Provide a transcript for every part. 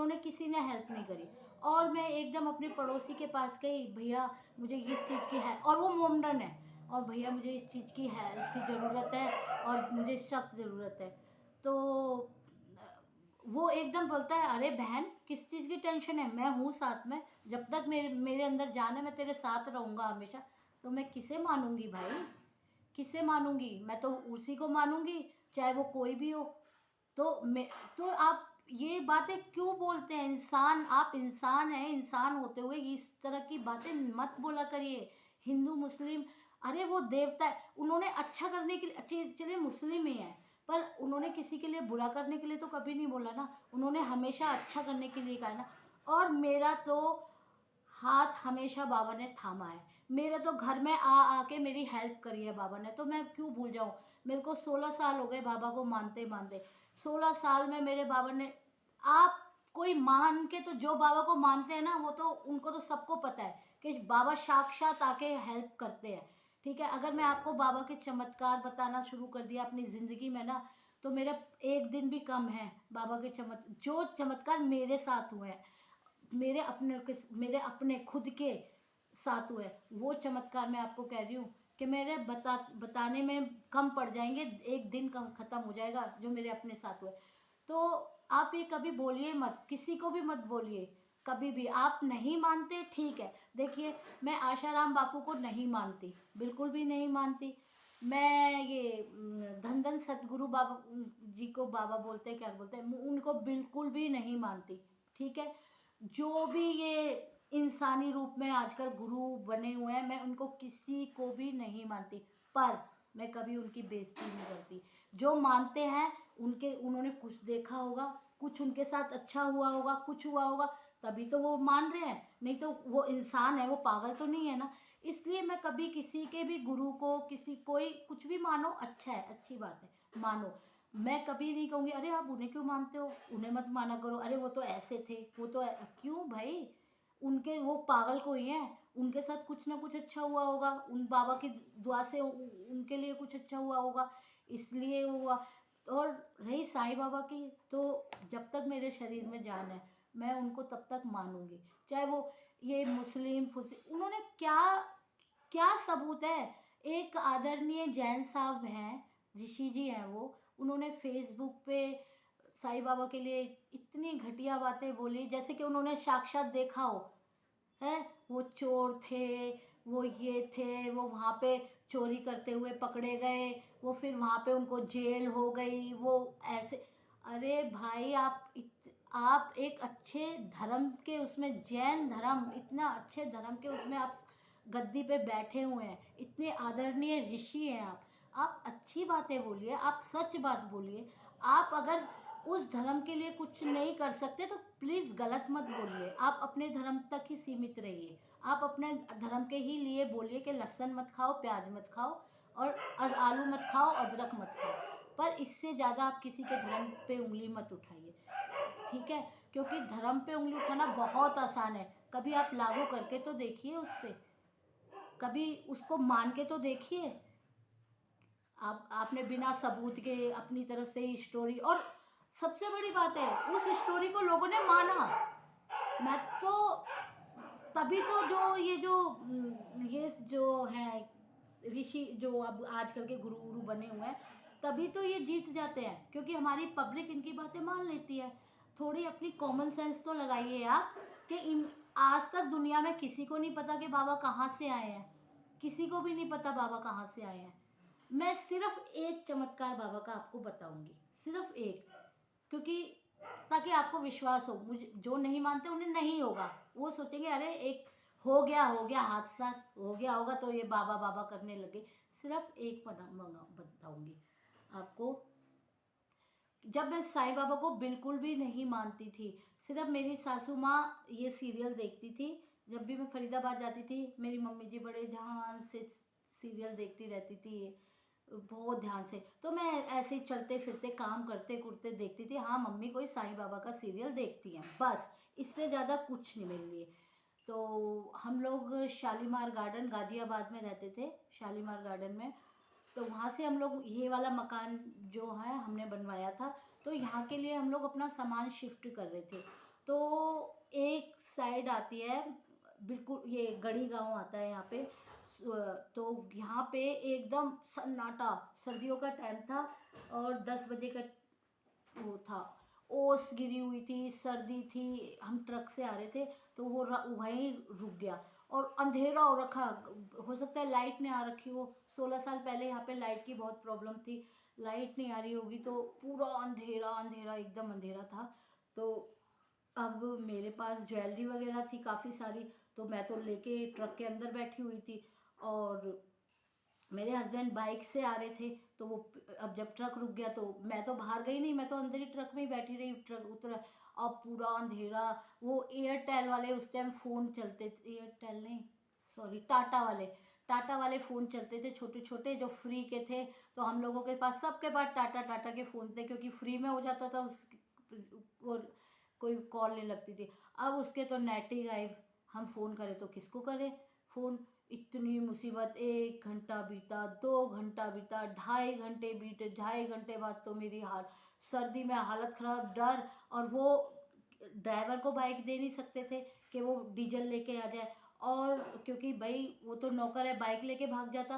उन्होंने किसी ने हेल्प नहीं करी। और मैं एकदम अपने पड़ोसी के पास गई, भैया मुझे इस चीज़ की है, और वो मोमडन है, और भैया मुझे इस चीज़ की हेल्प की ज़रूरत है और मुझे सख्त ज़रूरत है। तो वो एकदम बोलता है, अरे बहन किस चीज़ की टेंशन है, मैं हूँ साथ में, जब तक मेरे मेरे अंदर जान है मैं तेरे साथ रहूँगा हमेशा। तो मैं किसे मानूंगी भाई, किसे मानूंगी? मैं तो उसी को मानूंगी, चाहे वो कोई भी हो। तो मैं, तो आप ये बातें क्यों बोलते हैं? इंसान, आप इंसान हैं, इंसान होते हुए इस तरह की बातें मत बोला करिए। हिंदू मुस्लिम, अरे वो देवता है, उन्होंने अच्छा करने के लिए, चलिए मुस्लिम ही है, पर उन्होंने किसी के लिए बुरा करने के लिए तो कभी नहीं बोला ना, उन्होंने हमेशा अच्छा करने के लिए कहा ना। और मेरा तो हाथ हमेशा बाबा ने थामा है, मेरे तो घर में आ आके मेरी हेल्प करी है बाबा ने, तो मैं क्यों भूल जाऊँ? मेरे को 16 साल हो गए बाबा को मानते मानते। 16 साल में मेरे बाबा ने, आप कोई मान के, तो जो बाबा को मानते हैं ना, वो तो उनको तो सबको पता है कि बाबा साक्षात आके हेल्प करते हैं। ठीक है, अगर मैं आपको बाबा के चमत्कार बताना शुरू कर दिया अपनी ज़िंदगी में ना, तो मेरा एक दिन भी कम है बाबा के जो चमत्कार मेरे साथ हुए हैं, मेरे अपने खुद के साथ हुए, वो चमत्कार मैं आपको कह रही हूँ कि मेरे बताने में कम पड़ जाएंगे, एक दिन का ख़त्म हो जाएगा जो मेरे अपने साथ हुए। तो आप ये कभी बोलिए मत, किसी को भी मत बोलिए कभी भी। आप नहीं मानते, ठीक है, देखिए मैं आशाराम बापू को नहीं मानती, बिल्कुल भी नहीं मानती। मैं ये धन धन सतगुरु बाबा जी को बाबा बोलते हैं, क्या बोलते हैं, उनको बिल्कुल भी नहीं मानती। ठीक है, जो भी ये इंसानी रूप में आजकल गुरु बने हुए हैं, मैं उनको किसी को भी नहीं मानती, पर मैं कभी उनकी बेइज्जती नहीं करती। जो मानते हैं उनके, उन्होंने कुछ देखा होगा, कुछ उनके साथ अच्छा हुआ होगा, कुछ हुआ होगा, तभी तो वो मान रहे हैं, नहीं तो वो इंसान है, वो पागल तो नहीं है ना। इसलिए मैं कभी किसी के भी गुरु को, किसी कोई कुछ भी मानो, अच्छा है, अच्छी बात है, मानो। मैं कभी नहीं कहूँगी अरे आप उन्हें क्यों मानते हो, उन्हें मत माना करो, अरे वो तो ऐसे थे, वो तो क्यों भाई, उनके, वो पागल कोई हैं, उनके साथ कुछ ना कुछ अच्छा हुआ होगा, उन बाबा की दुआ से उनके लिए कुछ अच्छा हुआ होगा, इसलिए हुआ। और रही साईं बाबा की, तो जब तक मेरे शरीर में जान है मैं उनको तब तक मानूंगी, चाहे वो ये मुस्लिम फुस्लिम, उन्होंने क्या क्या सबूत है? एक आदरणीय जैन साहब हैं, ऋषि जी हैं वो, उन्होंने फेसबुक पे साईं बाबा के लिए इतनी घटिया बातें बोली, जैसे कि उन्होंने साक्षात देखा हो, है वो चोर थे, वो ये थे, वो वहाँ पे चोरी करते हुए पकड़े गए, वो फिर वहाँ पे उनको जेल हो गई, वो ऐसे। अरे भाई आप एक अच्छे धर्म के उसमें, जैन धर्म, इतना अच्छे धर्म के उसमें आप गद्दी पे बैठे हुए हैं, इतने आदरणीय ऋषि हैं आप अच्छी बातें बोलिए, आप सच बात बोलिए। आप अगर उस धर्म के लिए कुछ नहीं कर सकते तो प्लीज़ गलत मत बोलिए, आप अपने धर्म तक ही सीमित रहिए। आप अपने धर्म के ही लिए बोलिए कि लहसुन मत खाओ, प्याज मत खाओ, और आलू मत खाओ, अदरक मत खाओ, पर इससे ज़्यादा आप किसी के धर्म पे उंगली मत उठाइए। ठीक है, क्योंकि धर्म पे उंगली उठाना बहुत आसान है, कभी आप लागू करके तो देखिए उस पर, कभी उसको मान के तो देखिए। आपने बिना सबूत के अपनी तरफ से ही स्टोरी, और सबसे बड़ी बात है उस स्टोरी को लोगों ने माना। मैं तो तभी तो ये जो है ऋषि, जो अब आजकल के गुरु गुरु बने हुए हैं, तभी तो ये जीत जाते हैं, क्योंकि हमारी पब्लिक इनकी बातें मान लेती है। थोड़ी अपनी कॉमन सेंस तो लगाइए आप, कि इन, आज तक दुनिया में किसी को नहीं पता कि बाबा कहाँ से आए हैं, किसी को भी नहीं पता बाबा कहाँ से आए हैं। मैं सिर्फ एक चमत्कार बाबा का आपको बताऊंगी, सिर्फ एक, क्योंकि ताकि आपको विश्वास हो, मुझे जो नहीं मानते उन्हें नहीं होगा, वो सोचेंगे अरे एक हो गया हादसा हो गया होगा तो ये बाबा बाबा करने लगे। सिर्फ एक बताऊंगी आपको। जब मैं साईं बाबा को बिल्कुल भी नहीं मानती थी, सिर्फ मेरी सासू माँ ये सीरियल देखती थी, जब भी मैं फरीदाबाद जाती थी मेरी मम्मी जी बड़े ध्यान से सीरियल देखती रहती थी, बहुत ध्यान से, तो मैं ऐसे ही चलते फिरते काम करते करते देखती थी, हाँ मम्मी कोई साईं बाबा का सीरियल देखती हैं, बस इससे ज़्यादा कुछ नहीं मेरे लिए। तो हम लोग शालीमार गार्डन गाजियाबाद में रहते थे, शालीमार गार्डन में, तो वहाँ से हम लोग, ये वाला मकान जो है हमने बनवाया था, तो यहाँ के लिए हम लोग अपना सामान शिफ्ट कर रहे थे। तो एक साइड आती है, बिल्कुल ये गढ़ी गांव आता है यहाँ पे। तो यहाँ पे एकदम सन्नाटा, सर्दियों का टाइम था और 10 बजे का वो था। ओस गिरी हुई थी, सर्दी थी, हम ट्रक से आ रहे थे तो वो वहीं रुक गया और अंधेरा हो रखा। हो सकता है लाइट नहीं आ रखी हो, 16 साल पहले यहाँ पे लाइट की बहुत प्रॉब्लम थी, लाइट नहीं आ रही होगी, तो पूरा अंधेरा अंधेरा एकदम अंधेरा था। तो अब मेरे पास ज्वेलरी वगैरह थी काफ़ी सारी, तो मैं तो लेके ट्रक के अंदर बैठी हुई थी और मेरे हस्बैंड बाइक से आ रहे थे। तो वो अब जब ट्रक रुक गया तो मैं तो बाहर गई नहीं, मैं तो अंदर ही ट्रक में ही बैठी रही, ट्रक उतरा। अब पूरा अंधेरा, वो एयरटेल वाले उस टाइम फ़ोन चलते थे, एयरटेल नहीं सॉरी टाटा वाले फ़ोन चलते थे, छोटे छोटे जो फ्री के थे। तो हम लोगों के पास, सबके पास टाटा टाटा के फ़ोन थे, क्योंकि फ्री में हो जाता था उस, और कोई कॉल नहीं लगती थी। अब उसके तो नेट ही गायब, हम फ़ोन करें तो किसको करें फ़ोन। इतनी मुसीबत, 1 घंटा बीता, 2 घंटा बीता, 2.5 घंटे बीते, 2.5 घंटे बाद तो मेरी सर्दी में हालत ख़राब, डर। और वो ड्राइवर को बाइक दे नहीं सकते थे कि वो डीजल लेके आ जाए, और क्योंकि भाई वो तो नौकर है, बाइक लेके भाग जाता।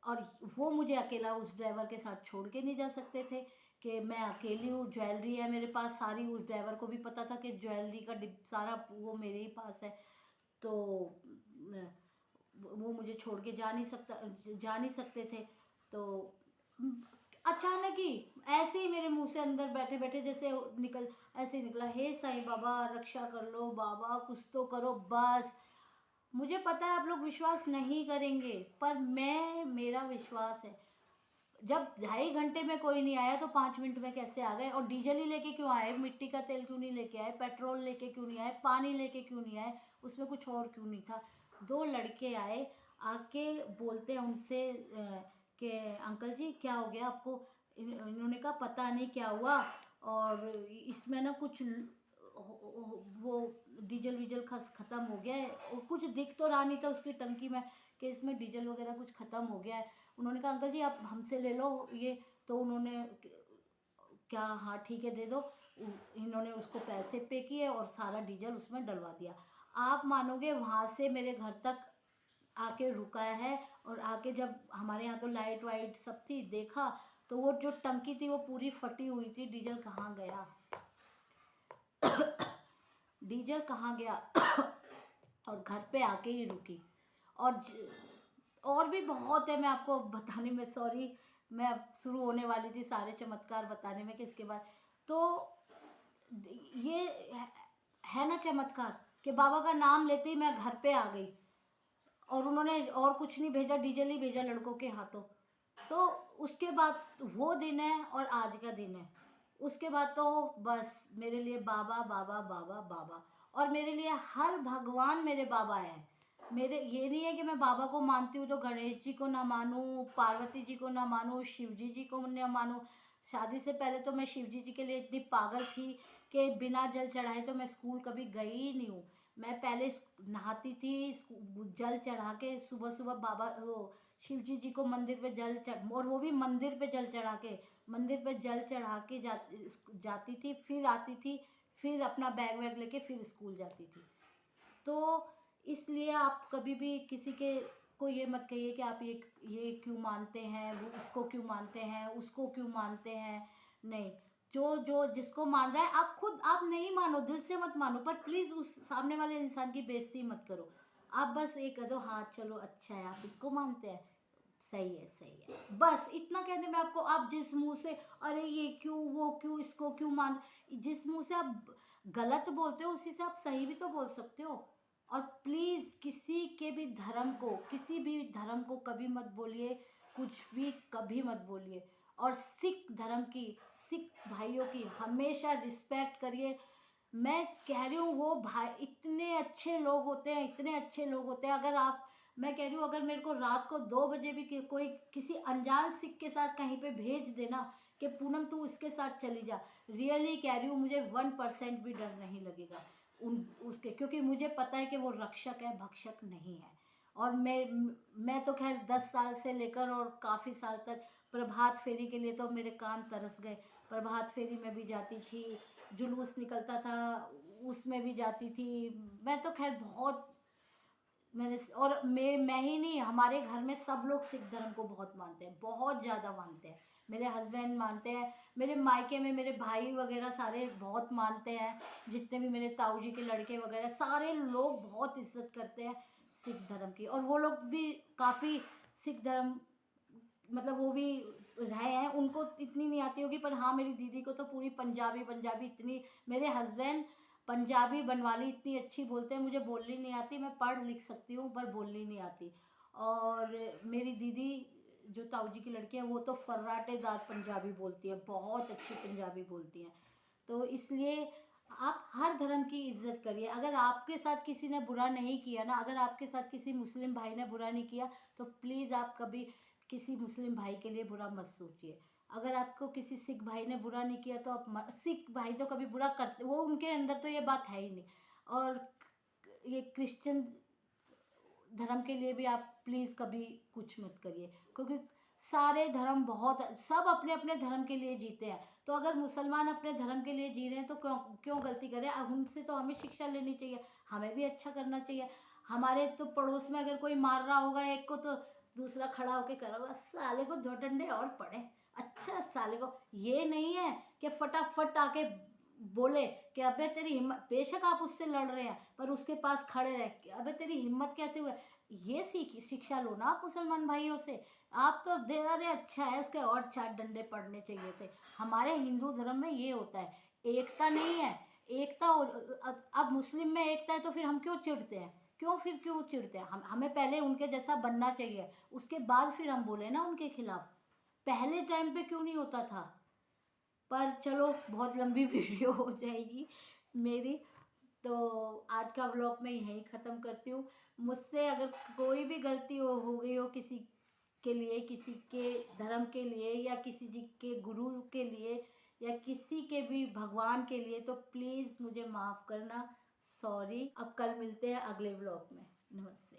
और वो मुझे अकेला उस ड्राइवर के साथ छोड़ के नहीं जा सकते थे कि मैं अकेली हूँ, ज्वेलरी है मेरे पास सारी। उस ड्राइवर को भी पता था कि ज्वेलरी का सारा वो मेरे ही पास है, तो वो मुझे छोड़ के जा नहीं सकते थे। तो अचानक ही ऐसे ही मेरे मुंह से अंदर बैठे बैठे जैसे ऐसे ही निकला, हे साईं बाबा रक्षा कर लो, बाबा कुछ तो करो बस। मुझे पता है आप लोग विश्वास नहीं करेंगे, पर मेरा विश्वास है। जब 2.5 घंटे में कोई नहीं आया तो 5 मिनट में कैसे आ गए? और डीजल ही लेके क्यों आए? मिट्टी का तेल क्यों नहीं लेके आए? पेट्रोल लेके क्यों नहीं आए? पानी लेके क्यों नहीं आए? उसमें कुछ और क्यों नहीं था? 2 लड़के आए, आके बोलते हैं उनसे कि अंकल जी क्या हो गया आपको? इन्होंने कहा पता नहीं क्या हुआ, और इसमें ना कुछ वो डीजल वीजल ख़त्म हो गया है, और कुछ दिख तो रहा नहीं था उसकी टंकी में कि इसमें डीजल वगैरह कुछ ख़त्म हो गया है। उन्होंने कहा अंकल जी आप हमसे ले लो ये। तो उन्होंने क्या, हाँ ठीक है दे दो। इन्होंने उसको पैसे पे किए और सारा डीजल उसमें डलवा दिया। आप मानोगे वहाँ से मेरे घर तक आके रुका है, और आके जब हमारे यहाँ तो लाइट वाइट सब थी, देखा तो वो जो टंकी थी वो पूरी फटी हुई थी। डीजल कहाँ गया? डीजल कहाँ गया? और घर पे आके ही रुकी। और और भी बहुत है, मैं आपको बताने में सॉरी, मैं अब शुरू होने वाली थी सारे चमत्कार बताने में कि इसके बाद तो ये है ना चमत्कार, कि बाबा का नाम लेते ही मैं घर पे आ गई, और उन्होंने और कुछ नहीं भेजा, डीजल ही भेजा लड़कों के हाथों। तो उसके बाद वो दिन है और आज का दिन है। उसके बाद तो बस मेरे लिए बाबा बाबा बाबा बाबा, और मेरे लिए हर भगवान मेरे बाबा हैं। मेरे ये नहीं है कि मैं बाबा को मानती हूँ तो गणेश जी को ना मानूँ, पार्वती जी को ना मानूँ, शिव जी को ना मानूँ। शादी से पहले तो मैं शिव जी के लिए इतनी पागल थी कि बिना जल चढ़ाए तो मैं स्कूल कभी गई ही नहीं हूँ। मैं पहले नहाती थी, जल चढ़ा के सुबह सुबह बाबा वो शिव जी को मंदिर पे जल चढ़, और वो भी मंदिर पे जल चढ़ा के, मंदिर पे जल चढ़ा के जाती थी, फिर आती थी, फिर अपना बैग वैग लेके फिर स्कूल जाती थी। तो इसलिए आप कभी भी किसी के को ये मत कहिए कि आप ये क्यों मानते हैं, वो इसको क्यों मानते हैं, उसको क्यों मानते हैं। नहीं, जो जो जिसको मान रहा है, आप खुद आप नहीं मानो, दिल से मत मानो, पर प्लीज़ उस सामने वाले इंसान की बेइज्जती मत करो। आप बस ये कह दो हाँ चलो अच्छा है आप इसको मानते हैं, सही है, बस इतना कहने में आपको, आप जिस मुंह से अरे ये क्यों वो क्यों इसको क्यों मान, जिस मुंह से आप गलत बोलते हो उसी से आप सही भी तो बोल सकते हो। और प्लीज़ किसी के भी धर्म को, किसी भी धर्म को कभी मत बोलिए, कुछ भी कभी मत बोलिए। और सिख धर्म की, सिख भाइयों की हमेशा रिस्पेक्ट करिए। मैं कह रही हूँ वो भाई इतने अच्छे लोग होते हैं, इतने अच्छे लोग होते हैं। अगर आप, मैं कह रही हूँ अगर मेरे को रात को 2 बजे भी कोई किसी अनजान सिख के साथ कहीं पे भेज देना कि पूनम तू इसके साथ चली जा, रियली कह रही हूँ मुझे 1% भी डर नहीं लगेगा उन उसके, क्योंकि मुझे पता है कि वो रक्षक है, भक्षक नहीं है। और मैं तो खैर 10 साल से लेकर और काफ़ी साल तक प्रभात फेरी के लिए तो मेरे कान तरस गए। प्रभात फेरी में भी जाती थी, जुलूस निकलता था उसमें भी जाती थी। मैं तो खैर बहुत मैंने और मैं ही नहीं, हमारे घर में सब लोग सिख धर्म को बहुत मानते हैं, बहुत ज़्यादा मानते हैं। मेरे हस्बैंड मानते हैं, मेरे मायके में मेरे भाई वगैरह सारे बहुत मानते हैं, जितने भी मेरे ताऊ जी के लड़के वगैरह सारे लोग बहुत इज्जत करते हैं सिख धर्म की। और वो लोग भी काफ़ी सिख धर्म मतलब वो भी रहे हैं, उनको इतनी नहीं आती होगी, पर हाँ मेरी दीदी को तो पूरी पंजाबी पंजाबी इतनी, मेरे हस्बैंड पंजाबी बनवाली इतनी अच्छी बोलते हैं, मुझे बोलनी नहीं आती, मैं पढ़ लिख सकती हूँ पर बोलनी नहीं आती। और मेरी दीदी जो ताऊ जी की लड़की है वो तो फर्राटेदार पंजाबी बोलती है, बहुत अच्छी पंजाबी बोलती हैं। तो इसलिए आप हर धर्म की इज्जत करिए। अगर आपके साथ किसी ने बुरा नहीं किया ना, अगर आपके साथ किसी मुस्लिम भाई ने बुरा नहीं किया तो प्लीज़ आप कभी किसी मुस्लिम भाई के लिए बुरा मत सोचिए। अगर आपको किसी सिख भाई ने बुरा नहीं किया तो आप सिख भाई तो कभी बुरा करते, वो उनके अंदर तो ये बात है ही नहीं। और ये क्रिश्चियन धर्म के लिए भी आप प्लीज़ कभी कुछ मत करिए, क्योंकि सारे धर्म बहुत सब अपने अपने धर्म के लिए जीते हैं। तो अगर मुसलमान अपने धर्म के लिए जी रहे हैं तो क्यों क्यों गलती करें। अब उनसे तो हमें शिक्षा लेनी चाहिए, हमें भी अच्छा करना चाहिए। हमारे तो पड़ोस में अगर कोई मार रहा होगा एक को तो दूसरा खड़ा होकर करा होगा साले को दो डंडे और पड़े, अच्छा साले को। ये नहीं है कि फटाफट आके बोले कि अबे तेरी हिम्मत, बेशक आप उससे लड़ रहे हैं पर उसके पास खड़े रहे कि अबे तेरी हिम्मत कैसे हुआ। ये शिक्षा लो ना आप मुसलमान भाइयों से। आप तो दे अरे अच्छा है उसके और चार डंडे पड़ने चाहिए थे। हमारे हिंदू धर्म में ये होता है, एकता नहीं है। एकता अब मुस्लिम में एकता है तो फिर हम क्यों चिढ़ते हैं, क्यों चिढ़ते हैं। हमें पहले उनके जैसा बनना चाहिए, उसके बाद फिर हम बोले ना उनके खिलाफ। पहले टाइम पे क्यों नहीं होता था। पर चलो बहुत लंबी वीडियो हो जाएगी मेरी, तो आज का व्लॉग मैं यहीं ख़त्म करती हूँ। मुझसे अगर कोई भी गलती हो गई हो किसी के लिए, किसी के धर्म के लिए या किसी जी के गुरु के लिए या किसी के भी भगवान के लिए, तो प्लीज़ मुझे माफ़ करना। सॉरी। अब कल मिलते हैं अगले व्लॉग में। नमस्ते।